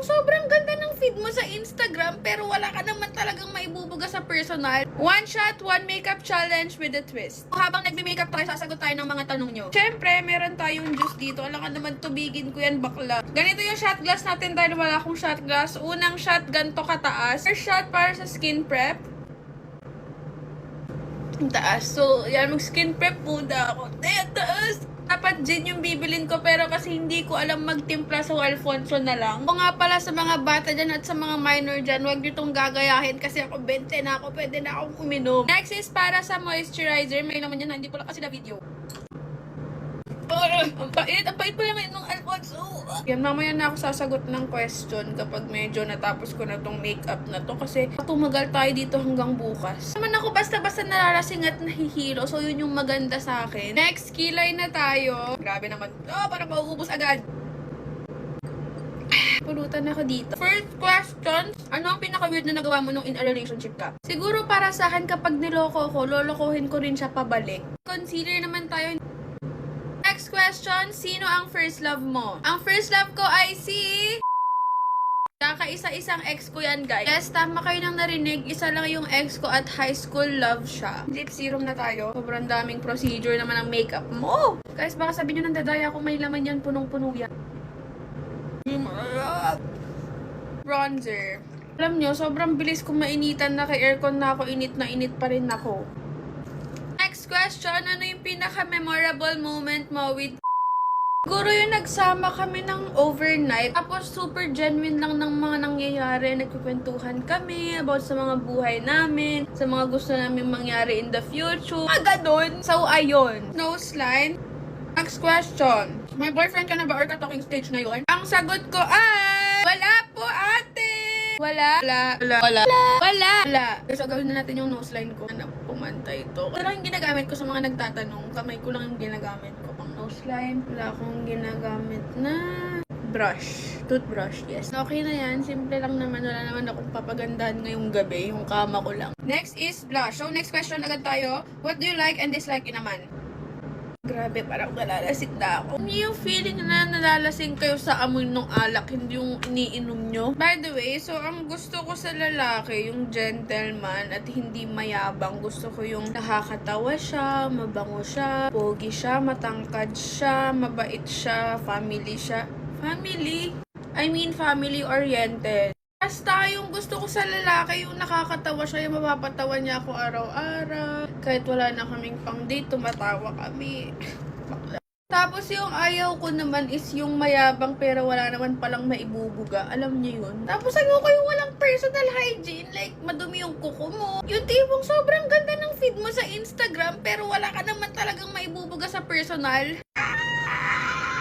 sobrang ganda ng feed mo sa Instagram pero wala ka naman talagang maibubuga sa personal. One shot, one makeup challenge with a twist. Habang nagme-makeup tayo, sasagot tayo ng mga tanong nyo. Siyempre, meron tayong juice dito. Alam ka naman, tubigin ko yan, bakla. Ganito yung shot glass natin dahil wala akong shot glass. Unang shot, ganito kataas. First shot para sa skin prep. Taas. So, yan, mag-skin prep muna ako. Taas! Dapat gin yung bibilin ko pero kasi hindi ko alam magtimpla so Alfonso na lang. O nga pala sa mga bata dyan at sa mga minor dyan, huwag nyo itong gagayahin kasi ako 20 na ako, pwede na akong uminom. Next is para sa moisturizer. May naman yan, hindi ko lang kasi na video. Ang pait pa lang nung Alfonso. Yan, mamaya na ako sasagot ng question kapag medyo natapos ko na tong makeup na to kasi tumagal tayo dito hanggang bukas. Naman ako basta-basta naralasing at nahihilo, so yun yung maganda sa akin. Next, kilay na tayo. Grabe naman. Parang mauubos agad. Pulutan ako dito. First question, ano ang pinaka-weird na nagawa mo nung in a relationship ka? Siguro para sa akin kapag niloko ko, lolokohin ko rin siya pabalik. Concealer naman tayo. Next question, sino ang first love mo? Ang first love ko ay si... Kakaisa-isang ex ko yan, guys. Yes, tama kayo nang narinig. Isa lang yung ex ko at high school love siya. Lip serum na tayo. Sobrang daming procedure naman ang makeup mo. Guys, baka sabihin nyo nandadaya kung may laman yan, punong-puno yan. Bronzer. Alam nyo, sobrang bilis kong mainitan na kay aircon na ako. Init na init pa rin ako. Next question, ano yung pinaka-memorable moment mo with... Siguro yung nagsama kami ng overnight. Tapos super genuine lang ng mga nangyayari. Nagkukwentuhan kami about sa mga buhay namin, sa mga gusto namin mangyari in the future. Ganun. So, ayun. Nose line. Next question. May boyfriend ka na ba or ka-talking stage na yun? Ang sagot ko ay... Wala po, ate! Wala. So, gawin na natin yung nose line ko. Pumantay ito. Ito lang yung ginagamit ko sa mga nagtatanong. Kamay ko lang yung ginagamit ko pang nose line. Wala akong ginagamit na brush. Toothbrush, yes. Okay na yan. Simple lang naman. Wala naman akong papagandahan ngayong gabi. Yung kama ko lang. Next is blush. So, next question agad tayo. What do you like and dislike naman? Grabe, parang nalalasing na ako. Hindi yung feeling na nalalasing kayo sa amoy ng alak, hindi yung iniinom nyo. By the way, so ang gusto ko sa lalaki, yung gentleman at hindi mayabang. Gusto ko yung nakakatawa siya, mabango siya, pogi siya, matangkad siya, mabait siya, family siya. Family-oriented. Basta yung gusto ko sa lalaki, yung nakakatawa siya, yung mapapatawa niya ako araw-araw. Kahit wala na kaming pang date, tumatawa kami. Tapos yung ayaw ko naman is yung mayabang pero wala naman palang maibubuga. Alam niyo yun? Tapos ayoko yung walang personal hygiene. Like, madumi yung kuko mo. Yung tipong sobrang ganda ng feed mo sa Instagram pero wala ka naman talagang maibubuga sa personal.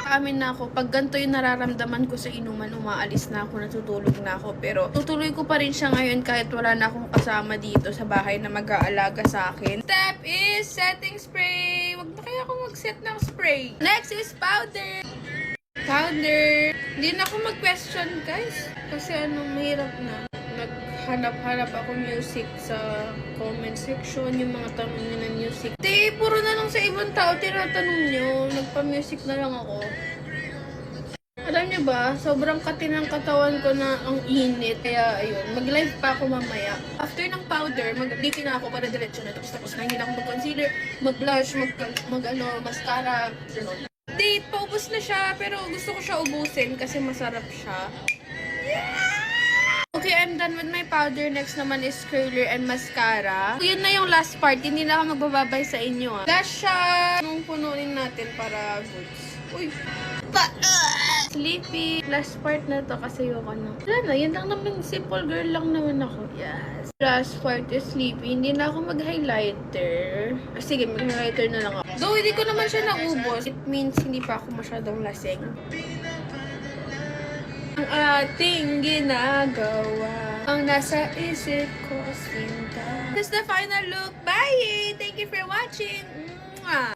Amin na ako, pag ganito yung nararamdaman ko sa inuman, umaalis na ako, natutulog na ako. Pero tutuloy ko pa rin siya ngayon kahit wala na akong kasama dito sa bahay na mag-aalaga sa akin. Step is setting spray. Wag na kaya ako mag-set ng spray. Next is powder. Hindi na ako mag-question, guys. Kasi mahirap na. Naghanap-hanap ako music sa comment section, yung mga tanong nyo na music. Puro na lang sa ibang tao tinatanong nyo. Nagpa-music na lang ako. Alam nyo ba, sobrang kati ng katawan ko na ang init. Kaya, ayun, mag-live pa ako mamaya. After ng powder, mag-dito na ako para diretso na. Tapos na, hindi na ako mag-concealer, mag-blush, mascara, gano'n. Date, paubos na siya, pero gusto ko siya ubusin kasi masarap siya. Okay, I'm done with my powder. Next naman is curler and mascara. So, yun na yung last part. Hindi na ako magbababay sa inyo. Last shot. Nung pununin natin para goods. Uy! Sleepy. Last part na to kasi yung wala na. Yan lang naman. Simple girl lang naman ako. Yes. Last part is sleepy. Hindi na ako mag-highlighter. Sige, mag-highlighter na lang ako. Though, hindi ko naman siya naubos. It means hindi pa ako masyadong lasing. Ang ating ginagawa, ang nasa isip ko sinta. This is the final look. Bye! Thank you for watching. Mwah!